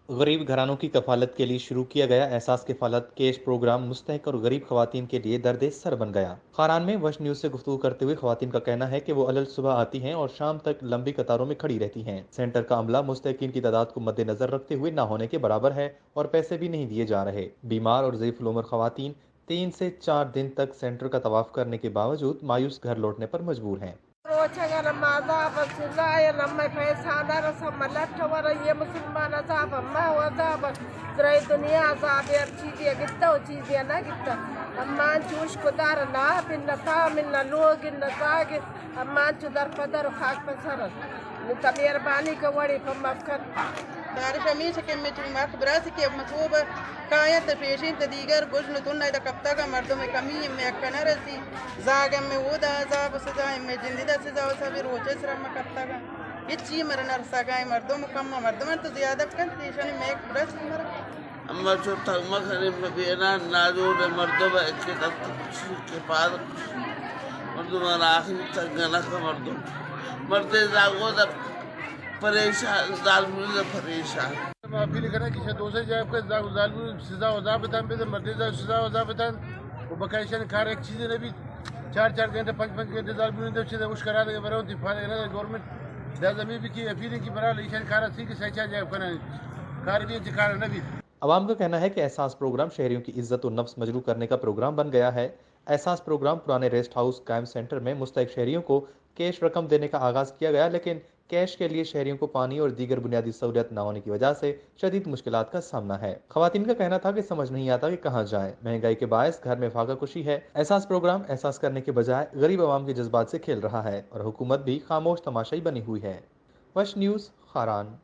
غریب گھرانوں کی کفالت کے لیے شروع کیا گیا احساس کفالت کیش پروگرام مستحق اور غریب خواتین کے لیے درد سر بن گیا۔ خاران میں وش نیوز سے گفتگو کرتے ہوئے خواتین کا کہنا ہے کہ وہ علل صبح آتی ہیں اور شام تک لمبی قطاروں میں کھڑی رہتی ہیں۔ سینٹر کا عملہ مستحقین کی تعداد کو مد نظر رکھتے ہوئے نہ ہونے کے برابر ہے اور پیسے بھی نہیں دیے جا رہے۔ بیمار اور ضعیف العمر خواتین 3 سے 4 دن تک سینٹر کا طواف کرنے کے باوجود مایوس گھر لوٹنے پر مجبور ہیں۔ روچا لما سلایا لما فیسانا رسم ملٹا ورا یہ مسلمان عذاب ما هو عذاب ترى الدنيا عذاب ہر چیزیں گتا و چیزیں نہ گتا امان چوش کو دار لا بن طامن لوگ نتاگ امان چو در پدر خاک پسر مهربانی کا وڑی فمکر تعرف ہمیشہ کہ میں چون مخبراتی کہ مطلوب کایت پیشین تدیگر گجن تنہ دا کپتا کا مردم کمی میں اکنا رسی زاگم میں وہ دا عذاب سزا میں جندیدہ سزا و سبی روچے سرم کپتا کا یہ چی مرن ارسا گائے مردم کم مردم تو زیادہ کن تیشانی میں ایک برسی مرن اما جو تغمہ خریم نبینا نادور مردم ایک کے پاس مردم آخری تنگنہ کا مرد زاگو دا پریشان ظالمون دا پریشان اپیل کرنا کہ دوسرے جائے کہ ظالمون سزا و ضابطان پہ مرد سزا و ضابطان وہ بقایشان کار ایک چیزیں نبی 4 گھنٹے 5 گھنٹے ظالمون دے چیزیں خوش کرا دے برا انتفاع ہے گورنمنٹ دا زمین بھی کی اپیل کی برا لیشان کارا سی کہ سچا جائے کنا کار بھی انتقال نبی۔ عوام کا کہنا ہے کہ احساس پروگرام شہریوں کی عزت و نفس مجروح کرنے کا پروگرام بن گیا ہے۔ احساس پروگرام پرانے ریسٹ ہاؤس قائم سینٹر میں مستحق شہریوں کو کیش رقم دینے کا آغاز کیا گیا، لیکن کیش کے لیے شہریوں کو پانی اور دیگر بنیادی سہولیات نہ ہونے کی وجہ سے شدید مشکلات کا سامنا ہے۔ خواتین کا کہنا تھا کہ سمجھ نہیں آتا کہ کہاں جائیں، مہنگائی کے باعث گھر میں فاقہ کشی ہے۔ احساس پروگرام احساس کرنے کے بجائے غریب عوام کے جذبات سے کھیل رہا ہے اور حکومت بھی خاموش تماشائی بنی ہوئی ہے۔ وش نیوز، خاران۔